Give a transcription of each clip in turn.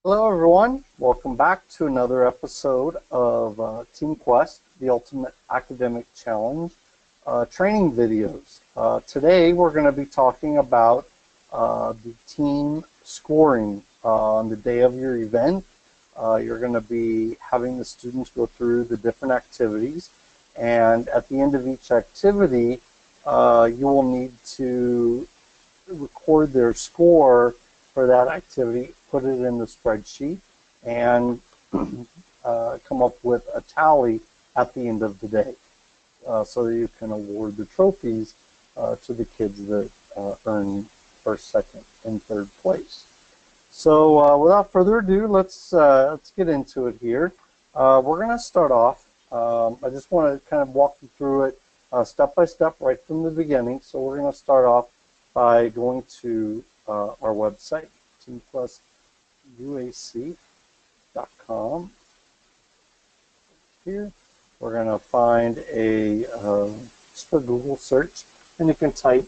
Hello, everyone. Welcome back to another episode of Team Quest, the Ultimate Academic Challenge training videos. Today, we're going to be talking about the team scoring on the day of your event. You're going to be having the students go through the different activities, and at the end of each activity, you will need to record their score for that activity, put it in the spreadsheet, and come up with a tally at the end of the day so that you can award the trophies to the kids that earn first, second, and third place. So without further ado, let's get into it here. We're going to start off. I just want to kind of walk you through it step by step right from the beginning. So we're going to start off by going to our website, teamquestuac.com. Here, we're going to find just a Google search, and you can type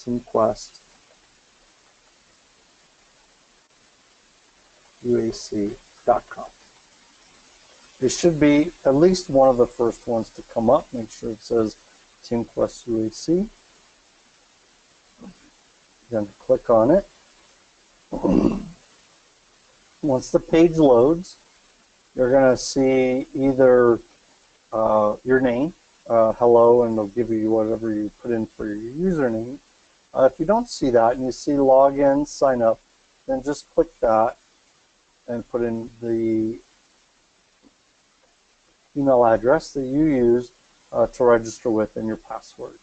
teamquestuac.com. It should be at least one of the first ones to come up. Make sure it says Team Quest UAC. Then click on it. Once the page loads, you're going to see either your name, hello, and they'll give you whatever you put in for your username. If you don't see that and you see login, sign up, then just click that and put in the email address that you use to register with and your password.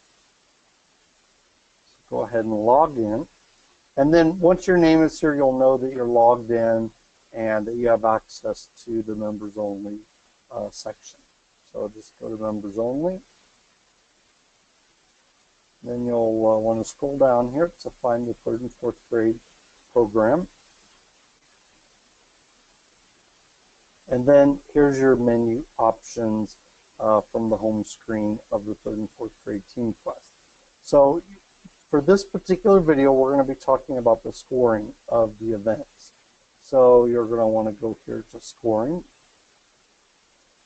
So go ahead and log in. And then once your name is here, you'll know that you're logged in and that you have access to the members only section. So just go to members only. Then you'll want to scroll down here to find the 3rd and 4th grade program. And then here's your menu options from the home screen of the 3rd and 4th grade Team Quest. So for this particular video, we're going to be talking about the scoring of the events. So you're going to want to go here to scoring.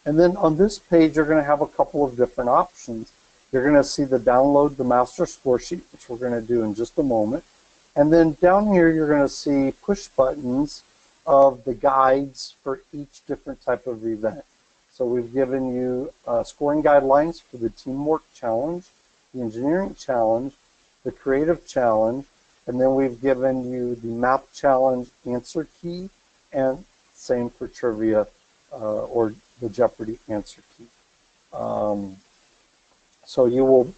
And then on this page, you're going to have a couple of different options. You're going to see the download the master score sheet, which we're going to do in just a moment. And then down here, you're going to see push buttons of the guides for each different type of event. So we've given you scoring guidelines for the teamwork challenge, the engineering challenge, the creative challenge, and then we've given you the map challenge answer key, and same for trivia or the Jeopardy answer key. So you'll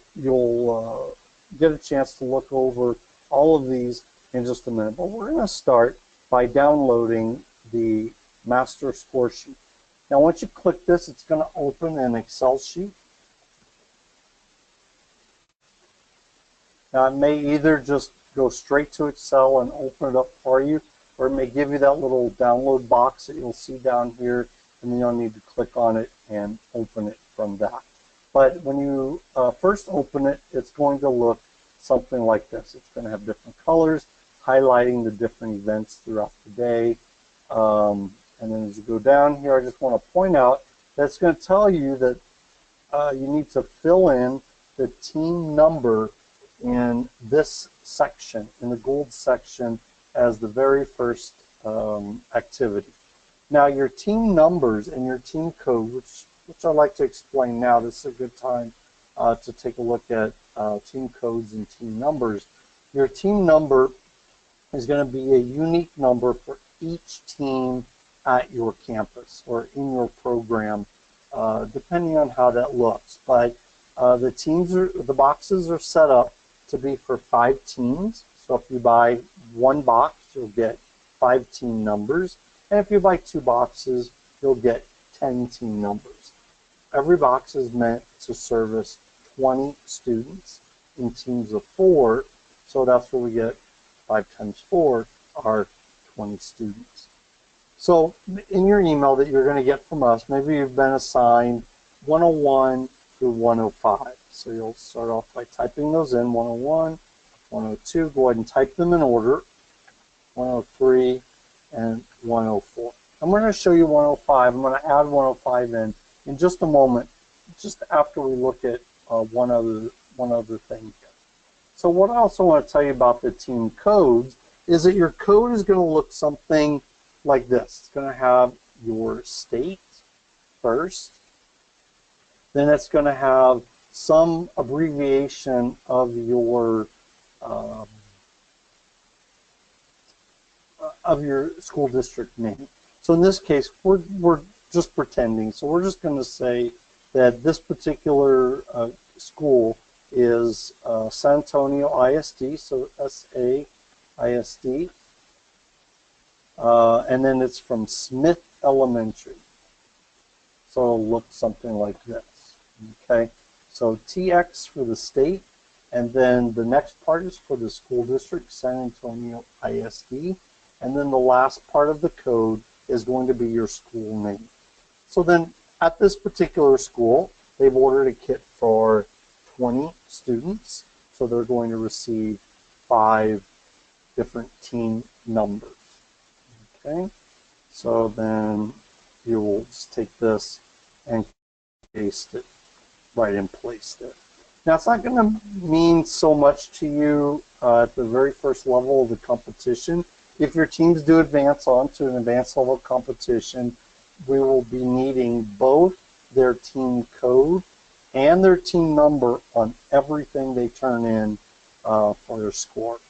get a chance to look over all of these in just a minute. But we're going to start by downloading the master score sheet. Now once you click this, it's going to open an Excel sheet. Now it may either just go straight to Excel and open it up for you, or it may give you that little download box that you'll see down here, and then you'll need to click on it and open it from that. But when you first open it, it's going to look something like this. It's going to have different colors, highlighting the different events throughout the day. And then as you go down here, I just want to point out that it's going to tell you that you need to fill in the team number in this section, in the gold section, as the very first activity. Now your team numbers and your team code, which I'd like to explain now. This is a good time to take a look at team codes and team numbers. Your team number is going to be a unique number for each team at your campus or in your program, depending on how that looks. But the boxes are set up to be for 5 teams. So if you buy 1 box, you'll get 5 team numbers. And if you buy 2 boxes, you'll get 10 team numbers. Every box is meant to service 20 students in teams of 4. So that's where we get 5 times 4 are 20 students. So in your email that you're going to get from us, maybe you've been assigned 101 through 105. So you'll start off by typing those in, 101, 102. Go ahead and type them in order, 103, and 104. I'm going to show you 105. I'm going to add 105 in just a moment, just after we look at one other thing here. So what I also want to tell you about the team codes is that your code is going to look something like this. It's going to have your state first, then it's going to have some abbreviation of your school district name. So in this case, we're just pretending. So we're just going to say that this particular school is San Antonio ISD, so SAISD, and then it's from Smith Elementary. So it'll look something like this. Okay, so TX for the state, and then the next part is for the school district, San Antonio ISD, and then the last part of the code is going to be your school name. So then at this particular school, they've ordered a kit for 20 students, so they're going to receive 5 different team numbers. Okay, so then you will just take this and paste it right in place there. Now it's not going to mean so much to you at the very first level of the competition. If your teams do advance on to an advanced level competition, we will be needing both their team code and their team number on everything they turn in for their score.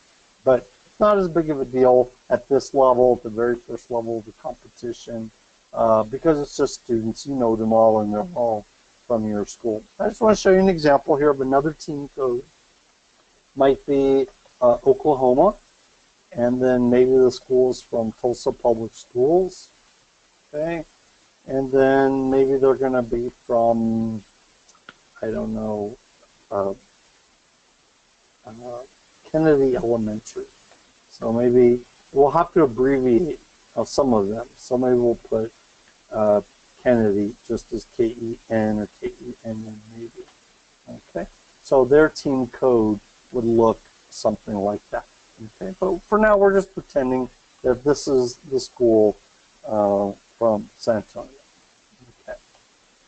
But it's not as big of a deal at this level, at the very first level of the competition, because it's just students. You know them all, and they're all from your school. I just want to show you an example here of another team code. Might be Oklahoma, and then maybe the school is from Tulsa Public Schools. Okay, and then maybe they're going to be from, I don't know, Kennedy Elementary. So maybe we'll have to abbreviate some of them. So maybe we'll put Kennedy just as K-E-N or K-E-N-N maybe. Okay, so their team code would look something like that. Okay, but for now we're just pretending that this is the school from San Antonio. Okay,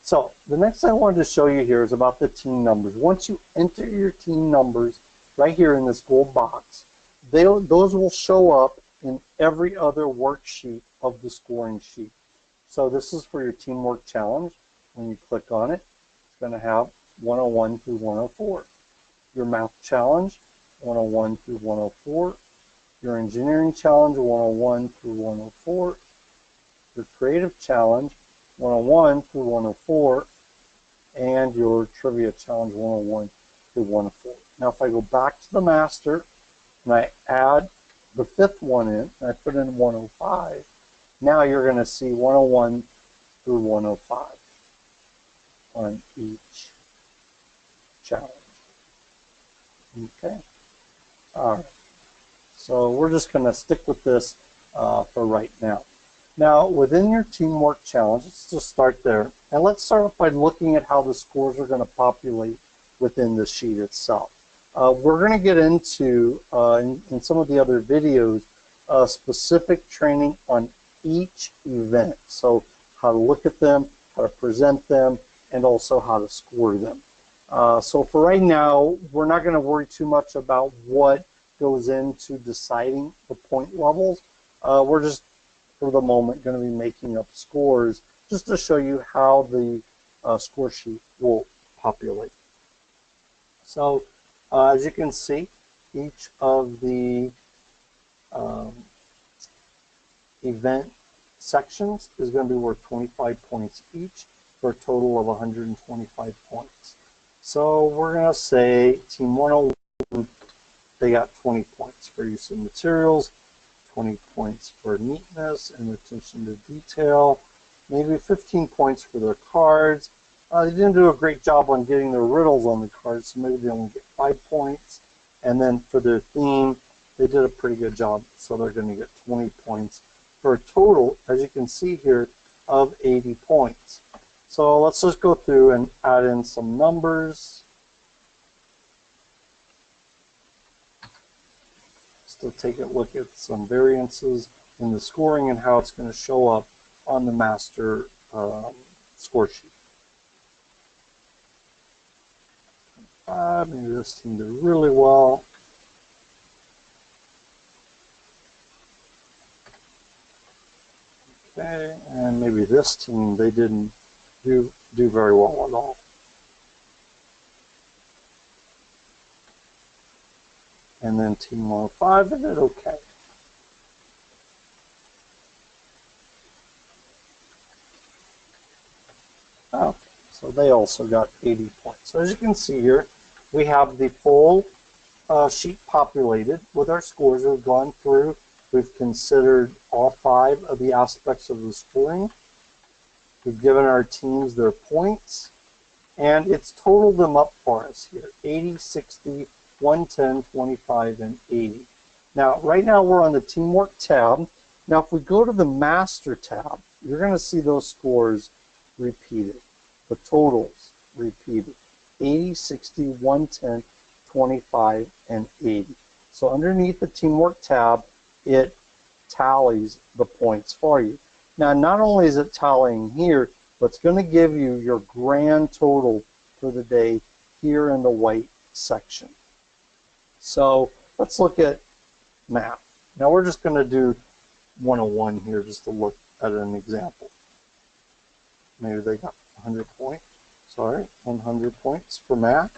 so the next thing I wanted to show you here is about the team numbers. Once you enter your team numbers right here in this gold box, those will show up in every other worksheet of the scoring sheet. So this is for your teamwork challenge. When you click on it, it's going to have 101 through 104. Your math challenge, 101 through 104. Your engineering challenge, 101 through 104. Your creative challenge, 101 through 104. And your trivia challenge, 101 through 104. Now if I go back to the master and I add the 5th one in, and I put in 105, now you're going to see 101 through 105 on each challenge. Okay. All right. So we're just going to stick with this for right now. Now, within your teamwork challenge, let's just start there. And let's start off by looking at how the scores are going to populate within the sheet itself. We're going to get into, in some of the other videos, specific training on each event. So how to look at them, how to present them, and also how to score them. So for right now, we're not going to worry too much about what goes into deciding the point levels. We're just, for the moment, going to be making up scores just to show you how the score sheet will populate. So as you can see, each of the event sections is going to be worth 25 points each for a total of 125 points. So we're going to say Team 101, they got 20 points for use of materials, 20 points for neatness and attention to detail, maybe 15 points for their cards. They didn't do a great job on getting their riddles on the cards, so maybe they only get 5 points. And then for their theme, they did a pretty good job, so they're going to get 20 points for a total, as you can see here, of 80 points. So let's just go through and add in some numbers. Still take a look at some variances in the scoring and how it's going to show up on the master score sheet. Maybe this team did really well. Okay, and maybe this team, they didn't do very well at all. And then team 105, they did okay. Okay, so they also got 80 points. So as you can see here, we have the full sheet populated with our scores. We've gone through, we've considered all 5 of the aspects of the scoring. We've given our teams their points, and it's totaled them up for us here, 80, 60, 110, 25, and 80. Now, right now we're on the Teamwork tab. Now, if we go to the Master tab, you're going to see those scores repeated, the totals repeated, 80, 60, 110, 25, and 80. So underneath the Teamwork tab, it tallies the points for you. Now, not only is it tallying here, but it's going to give you your grand total for the day here in the white section. So let's look at math. Now we're just going to do 101 here just to look at an example. Maybe they got 100 points. Sorry, 100 points for math.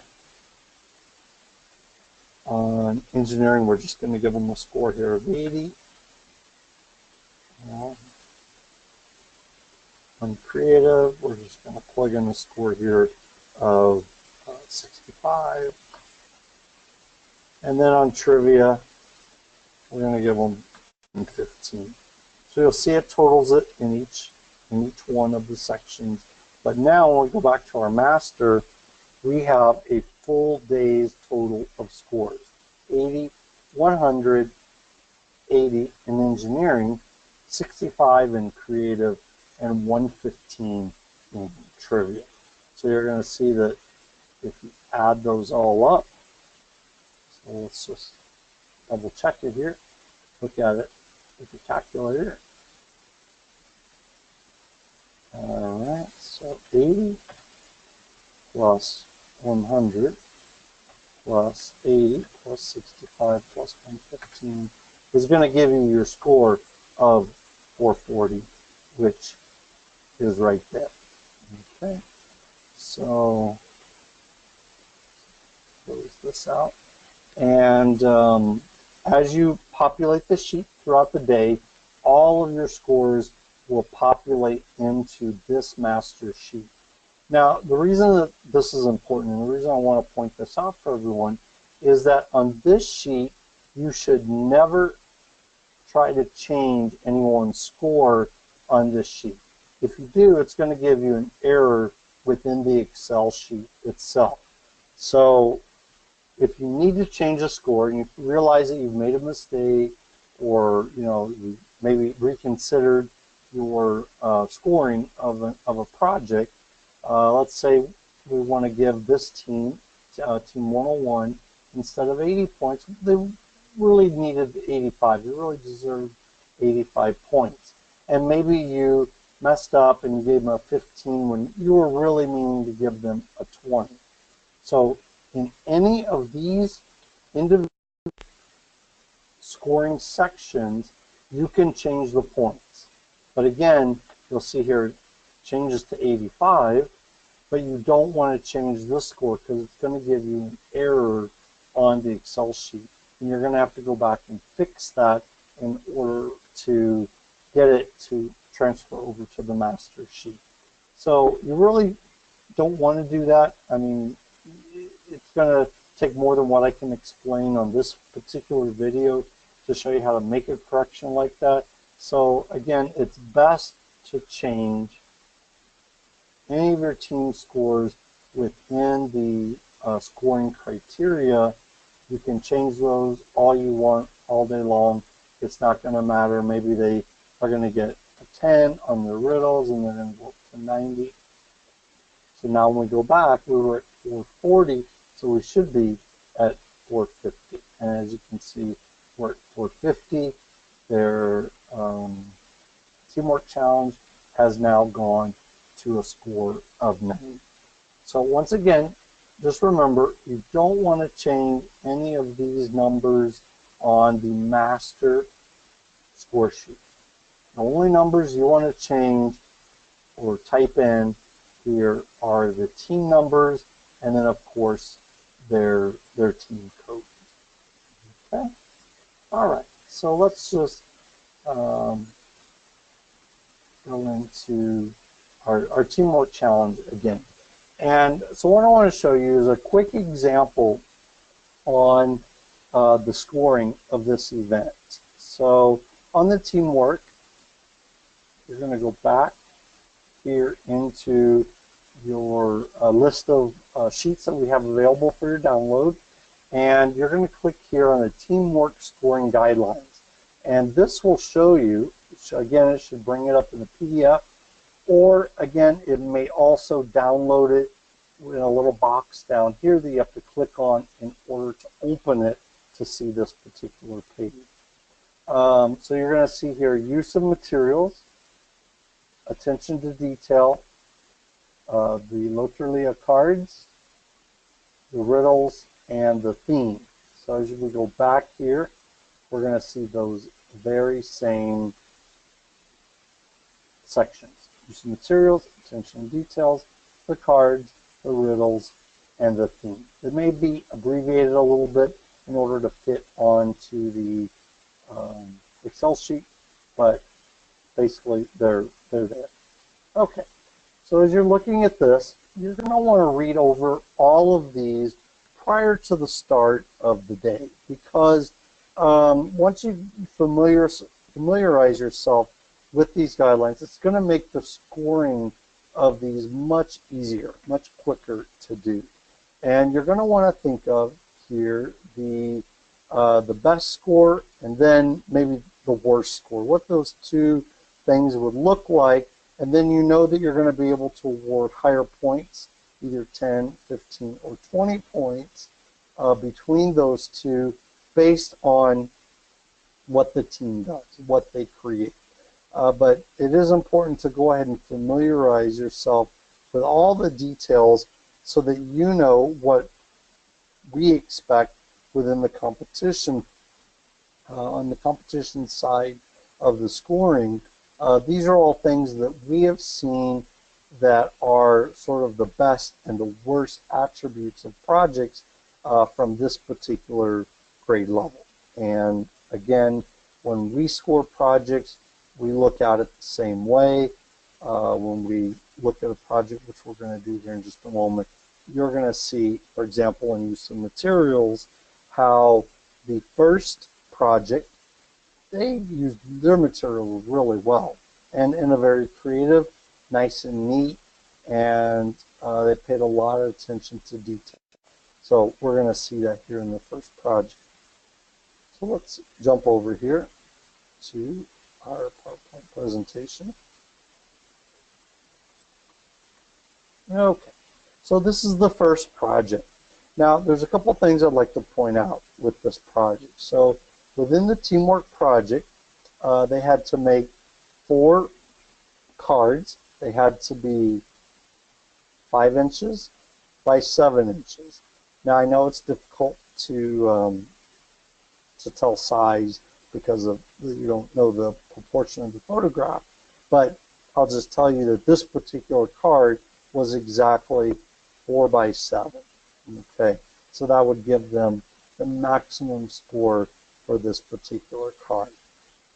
On engineering, we're just going to give them a score here of 80. On creative, we're just going to plug in a score here of 65. And then on trivia, we're going to give them 15. So you'll see it totals it in each one of the sections. But now when we go back to our master, we have a full day's total of scores. 80, 100, 80 in engineering, 65 in creative, and 115 in trivia. So you're going to see that if you add those all up, so let's just double check it here, look at it with the calculator. Alright, so 80 plus 100 plus 80 plus 65 plus 115 is going to give you your score of 440, which is right there. Okay, so close this out. And as you populate the sheet throughout the day, all of your scores will populate into this master sheet. Now, the reason that this is important, and the reason I want to point this out for everyone, is that on this sheet, you should never try to change anyone's score on this sheet. If you do, it's going to give you an error within the Excel sheet itself. So if you need to change a score and you realize that you've made a mistake, or you maybe reconsidered your scoring of a project, let's say we want to give this team, Team 101, instead of 80 points, they really needed 85. They really deserved 85 points. And maybe you messed up and you gave them a 15 when you were really meaning to give them a 20. So in any of these individual scoring sections, you can change the points. But again, you'll see here it changes to 85, but you don't want to change this score because it's going to give you an error on the Excel sheet. And you're going to have to go back and fix that in order to get it to transfer over to the master sheet. So you really don't want to do that. I mean, it's going to take more than what I can explain on this particular video to show you how to make a correction like that. So again, it's best to change any of your team scores within the scoring criteria. You can change those all you want all day long. It's not going to matter. Maybe they are going to get a 10 on their riddles and they're going to go up to 90. So now when we go back, we were at 440, so we should be at 450. And as you can see, we're at 450. Their Teamwork Challenge has now gone to a score of 9. So once again, just remember, you don't want to change any of these numbers on the master score sheet. The only numbers you want to change or type in here are the team numbers and then of course their team code. Okay? All right, so let's just go into our teamwork challenge again. And so what I want to show you is a quick example on the scoring of this event. So on the teamwork, you're going to go back here into your list of sheets that we have available for your download, and you're going to click here on the teamwork scoring guidelines. And this will show you, again, it should bring it up in the PDF, or again, it may also download it in a little box down here that you have to click on in order to open it to see this particular page. So you're going to see here use of materials, attention to detail, the Loteria cards, the riddles, and the theme. So as we go back here, we're going to see those very same sections. Use of materials, attention to details, the cards, the riddles, and the theme. It may be abbreviated a little bit in order to fit onto the Excel sheet, but basically they're there. Okay, so as you're looking at this, you're going to want to read over all of these prior to the start of the day, because once you familiarize yourself with these guidelines, it's going to make the scoring of these much easier, much quicker to do. And you're going to want to think of here the best score and then maybe the worst score, what those two things would look like, and then you know that you're going to be able to award higher points, either 10, 15, or 20 points between those two based on what the team does, what they create. But it is important to go ahead and familiarize yourself with all the details so that you know what we expect within the competition. On the competition side of the scoring, these are all things that we have seen that are sort of the best and the worst attributes of projects from this particular grade level. And again, when we score projects, we look at it the same way. When we look at a project, which we're going to do here in just a moment, you're going to see, for example, in use of materials, how the first project, they used their materials really well and in a very creative, nice and neat, and they paid a lot of attention to detail. So we're going to see that here in the first project. So let's jump over here to our PowerPoint presentation. Okay, so this is the first project. Now, there's a couple things I'd like to point out with this project. So within the teamwork project, they had to make 4 cards. They had to be 5 inches by 7 inches. Now, I know it's difficult to tell size because of you don't know the proportion of the photograph, but I'll just tell you that this particular card was exactly 4 by 7. Okay, so that would give them the maximum score for this particular card.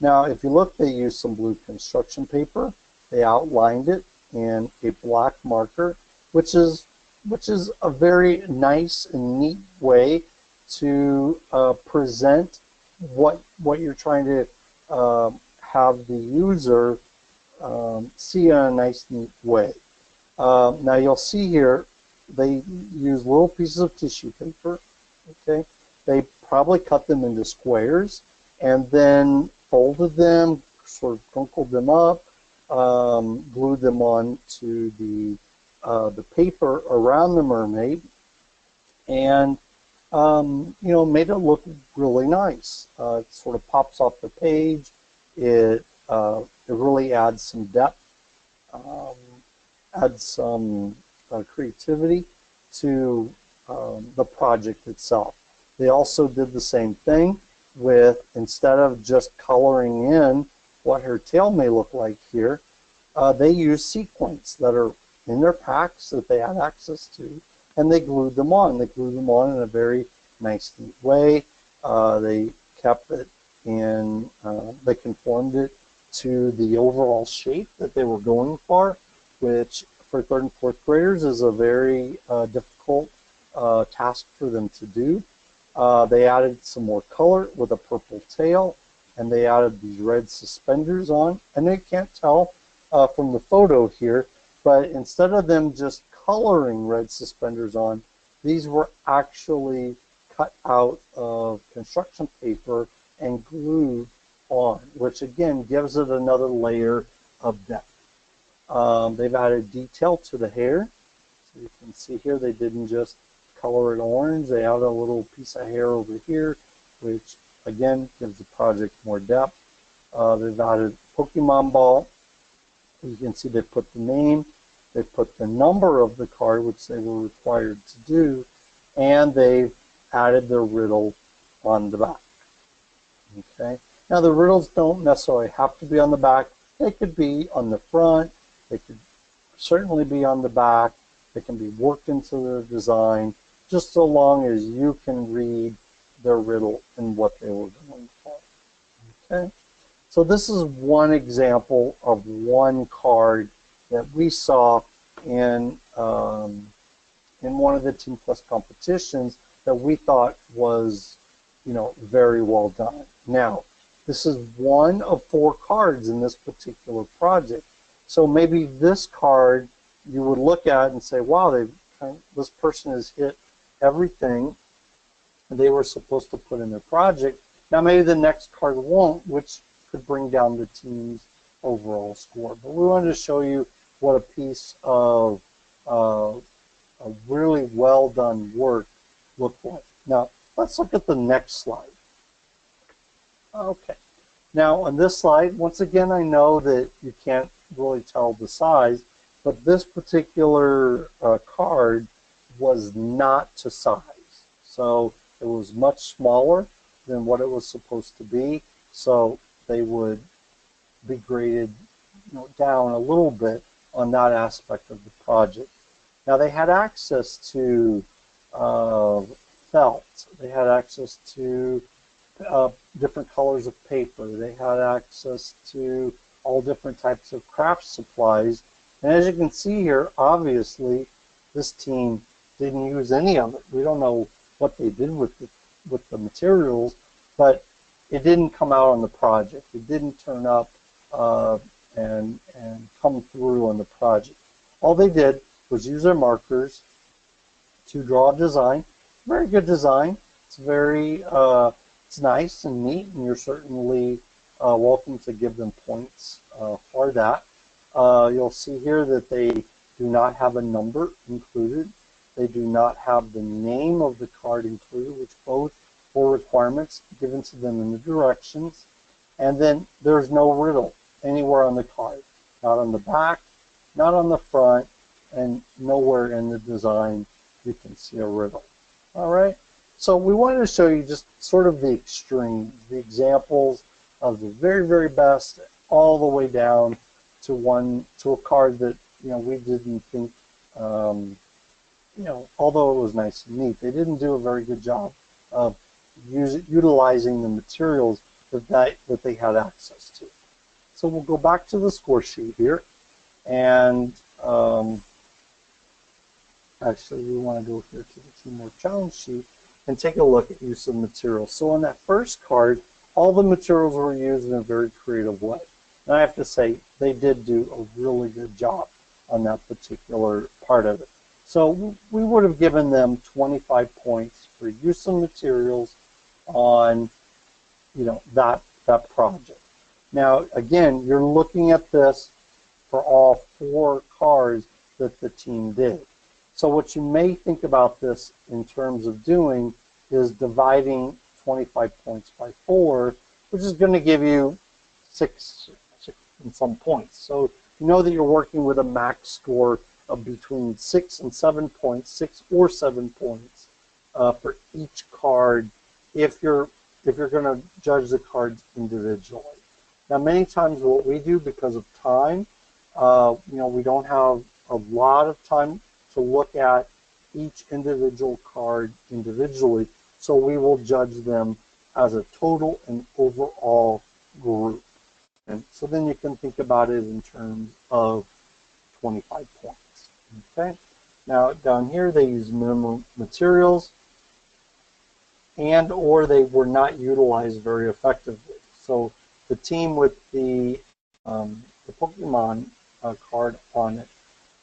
Now, if you look, they used some blue construction paper. They outlined it in a black marker, which is a very nice and neat way to present what you're trying to have the user see in a nice, neat way. Now you'll see here they use little pieces of tissue paper. Okay, they probably cut them into squares and then folded them, sort of crumpled them up, glued them on to the paper around the mermaid, and you know, made it look really nice. It sort of pops off the page. it really adds some depth, um, adds some creativity to the project itself. They also did the same thing with, instead of just coloring in what her tail may look like here, they used sequins that are in their packs that they had access to, and they glued them on. They glued them on in a very nice, neat way. They kept it in, they conformed it to the overall shape that they were going for, which for third and fourth graders is a very difficult task for them to do. They added some more color with a purple tail, and they added these red suspenders on. And they can't tell from the photo here, but instead of them just coloring red suspenders on, these were actually cut out of construction paper and glued on, which again gives it another layer of depth. They've added detail to the hair. So you can see here they didn't just color it orange. They added a little piece of hair over here, which again gives the project more depth. They've added Pokemon ball. You can see they put the name, they put the number of the card, which they were required to do, and they've added their riddle on the back. Okay. Now the riddles don't necessarily have to be on the back. They could be on the front. They could certainly be on the back. They can be worked into the design, just so long as you can read their riddle and what they were going for. Okay. So this is one example of one card that we saw in one of the Team Plus competitions that we thought was, very well done. Now, this is one of 4 cards in this particular project. So maybe this card you would look at and say, wow, this person has hit everything they were supposed to put in their project. Now maybe the next card won't, which could bring down the team's overall score. But we wanted to show you what a piece of a really well done work looked like. Now let's look at the next slide. Okay. Now on this slide, once again, I know that you can't really tell the size, but this particular card was not to size. So it was much smaller than what it was supposed to be. So they would be graded down a little bit on that aspect of the project. Now they had access to felt. They had access to different colors of paper. They had access to all different types of craft supplies. And as you can see here, obviously, this team didn't use any of it. We don't know what they did with the materials, but it didn't come out on the project. It didn't turn up and come through on the project. All they did was use their markers to draw a design. Very good design. It's very it's nice and neat, and you're certainly welcome to give them points for that. You'll see here that they do not have a number included. They do not have the name of the card included, which both were requirements given to them in the directions. And then there's no riddle anywhere on the card. Not on the back, not on the front, and nowhere in the design you can see a riddle. All right. So we wanted to show you just sort of the extremes, the examples of the very, very best, all the way down to a card that we didn't think, although it was nice and neat, they didn't do a very good job of utilizing the materials that they had access to. So we'll go back to the score sheet here, and actually we want to go here to the Teamwork Challenge sheet and take a look at use of materials. So on that first card, all the materials were used in a very creative way. And I have to say, they did do a really good job on that particular part of it. So we would have given them 25 points for use of materials on, that project. Now, again, you're looking at this for all 4 cards that the team did. So what you may think about this in terms of doing is dividing 25 points by 4, which is going to give you 6 and some points. So you know that you're working with a max score of between 6 and 7 points, 6 or 7 points for each card if you're going to judge the cards individually. Now, many times what we do, because of time, we don't have a lot of time to look at each individual card individually, so we will judge them as a total and overall group. And so then you can think about it in terms of 25 points. Okay. Now down here they use minimum materials, and or they were not utilized very effectively. So the team with the Pokemon card on it,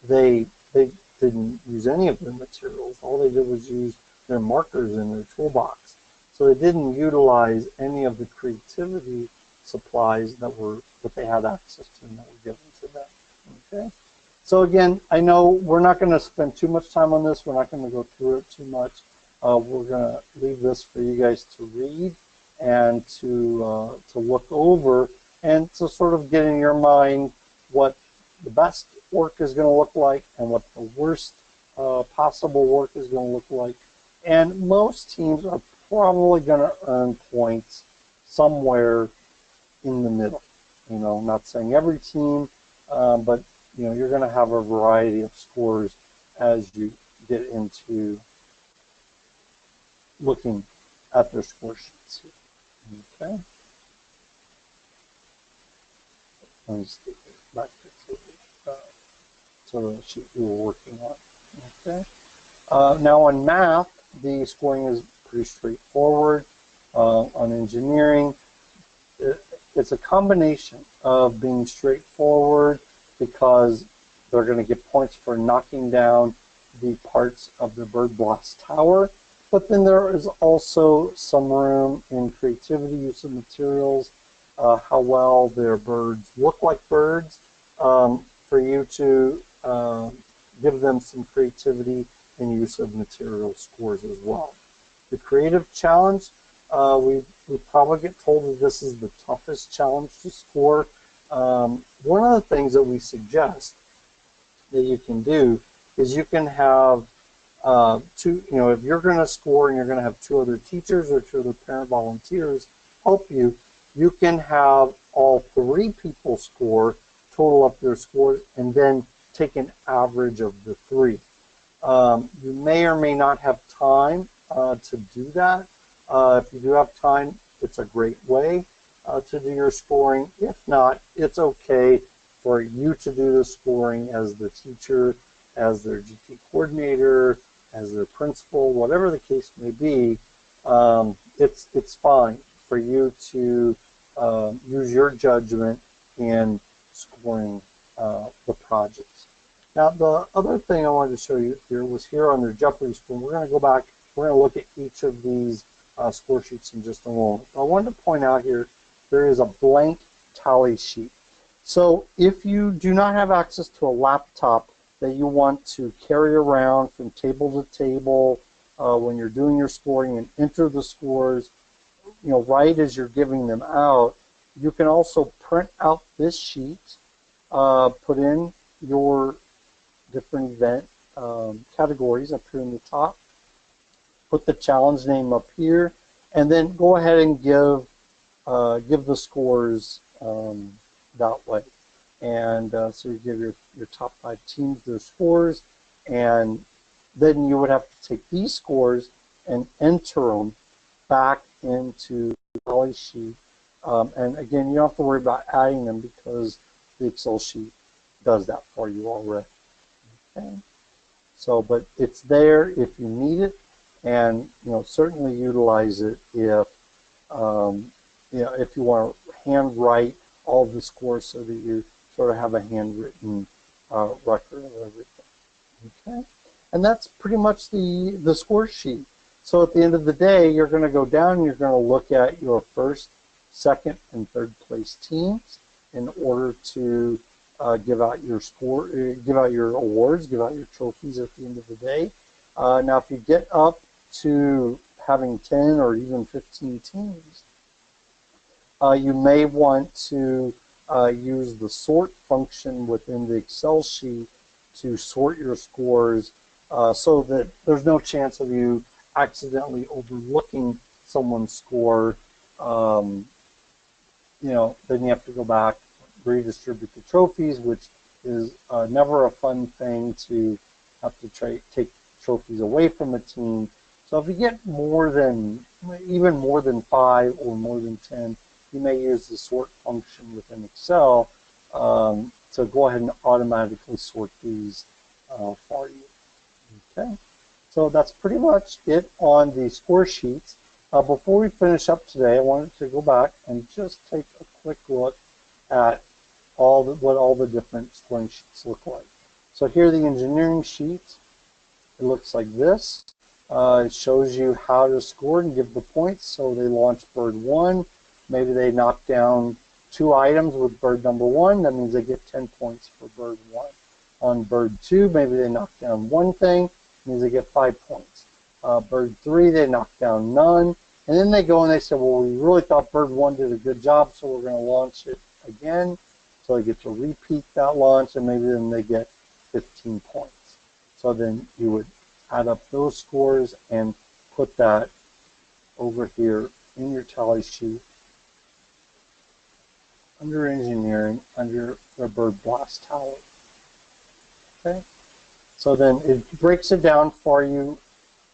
they didn't use any of the materials. All they did was use their markers in their toolbox. So they didn't utilize any of the creativity supplies that they had access to and that were given to them. Okay. So again, I know we're not going to spend too much time on this. We're not going to go through it too much. We're going to leave this for you guys to read and to look over and to sort of get in your mind what the best work is going to look like and what the worst possible work is going to look like. And most teams are probably going to earn points somewhere in the middle. You know, not saying every team, but you're going to have a variety of scores as you get into looking at their score sheets here. Okay. Let me just get back to the sheet we were working on. Okay. Now on math, the scoring is pretty straightforward. On engineering, it's a combination of being straightforward because they're going to get points for knocking down the parts of the Bird Blast Tower, but then there is also some room in creativity, use of materials, how well their birds look like birds, for you to give them some creativity and use of material scores as well. The creative challenge, we probably get told that this is the toughest challenge to score. One of the things that we suggest that you can do is you can have two, if you're going to score and you're going to have 2 other teachers or 2 other parent volunteers help you, you can have all 3 people score, total up their scores, and then take an average of the 3. You may or may not have time to do that. If you do have time, it's a great way to do your scoring. If not, it's okay for you to do the scoring as the teacher, as their GT coordinator, as their principal, whatever the case may be. It's fine for you to use your judgment in scoring the projects. Now, the other thing I wanted to show you here was here on their Jeopardy score. We're going to go back. We're going to look at each of these score sheets in just a moment. I wanted to point out here there is a blank tally sheet. So if you do not have access to a laptop that you want to carry around from table to table when you're doing your scoring and enter the scores, right as you're giving them out, you can also print out this sheet, put in your different event categories up here in the top, put the challenge name up here, and then go ahead and give the scores that way. And so you give your top 5 teams their scores, and then you would have to take these scores and enter them back into the tally sheet. And again, you don't have to worry about adding them because the Excel sheet does that for you already. Okay. So, but it's there if you need it, and certainly utilize it if if you want to handwrite all the scores so that you sort of have a handwritten record of everything. Okay, and that's pretty much the score sheet. So at the end of the day, you're going to go down and you're going to look at your first, second, and third place teams in order to give out your score, give out your awards, give out your trophies at the end of the day. Now, if you get up to having 10 or even 15 teams, You may want to use the sort function within the Excel sheet to sort your scores so that there's no chance of you accidentally overlooking someone's score. Then you have to go back, redistribute the trophies, which is never a fun thing to have to take trophies away from a team. So if you get even more than 5 or more than 10, you may use the sort function within Excel to go ahead and automatically sort these for you. Okay, so that's pretty much it on the score sheets. Before we finish up today, I wanted to go back and just take a quick look at what all the different scoring sheets look like. So here are the engineering sheets. It looks like this. It shows you how to score and give the points. So they launch bird 1. Maybe they knock down 2 items with bird number 1. That means they get 10 points for bird 1. On bird 2, maybe they knock down 1 thing. That means they get 5 points. Bird 3, they knock down none. And then they go and they say, well, we really thought bird 1 did a good job, so we're going to launch it again. So they get to repeat that launch, and maybe then they get 15 points. So then you would add up those scores and put that over here in your tally sheet under engineering, under the bird blast tally. Okay? So then it breaks it down for you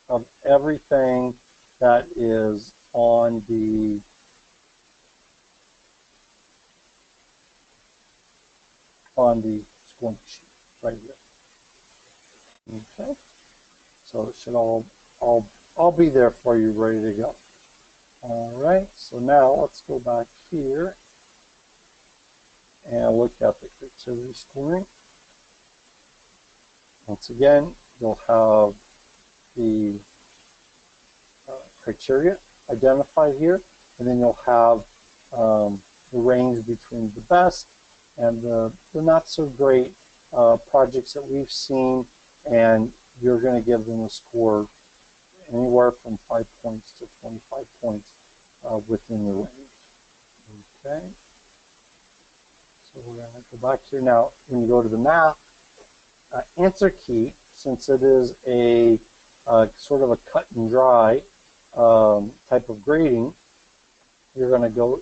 of everything that is on the scoring sheet right here. Okay, so it should all be there for you, ready to go. All right, so now let's go back here and look at the creativity scoring. Once again, you'll have the criteria identified here, and then you'll have the range between the best and the not so great projects that we've seen, and you're going to give them a score anywhere from 5 points to 25 points within the range. Okay, so we're going to go back here now. When you go to the math answer key, since it is a sort of a cut and dry type of grading, you're going to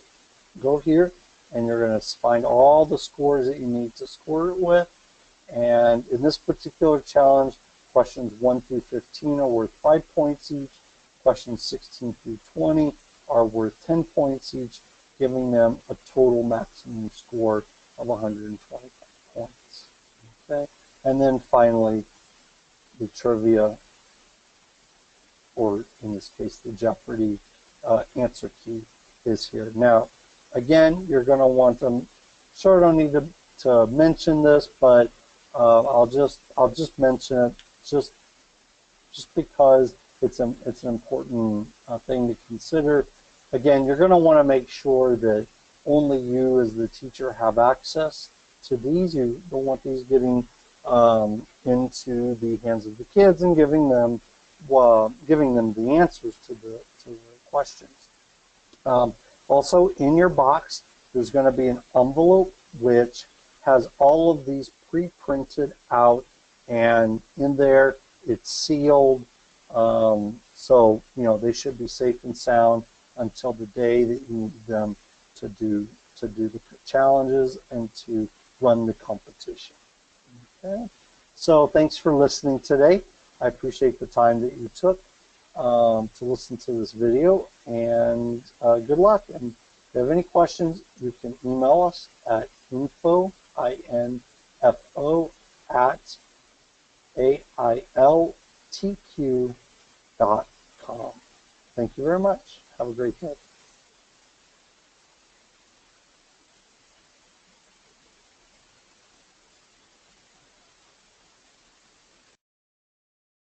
go here and you're going to find all the scores that you need to score it with. And in this particular challenge, questions 1 through 15 are worth 5 points each. Questions 16 through 20 are worth 10 points each, giving them a total maximum score of 125 points. Okay, and then finally, the trivia, or in this case, the Jeopardy answer key is here. Now, again, you're going to want them. Sure, I don't need to mention this, but I'll just mention it just because it's an important thing to consider. Again, you're going to want to make sure that only you as the teacher have access to these. You don't want these getting into the hands of the kids and giving them the answers to the questions. Also, in your box, there's going to be an envelope which has all of these pre-printed out, and in there it's sealed, so they should be safe and sound until the day that you need them to do the challenges and to run the competition. Okay, so thanks for listening today. I appreciate the time that you took to listen to this video, and good luck. And if you have any questions, you can email us at info@ailtq.com. Thank you very much. Have a great day.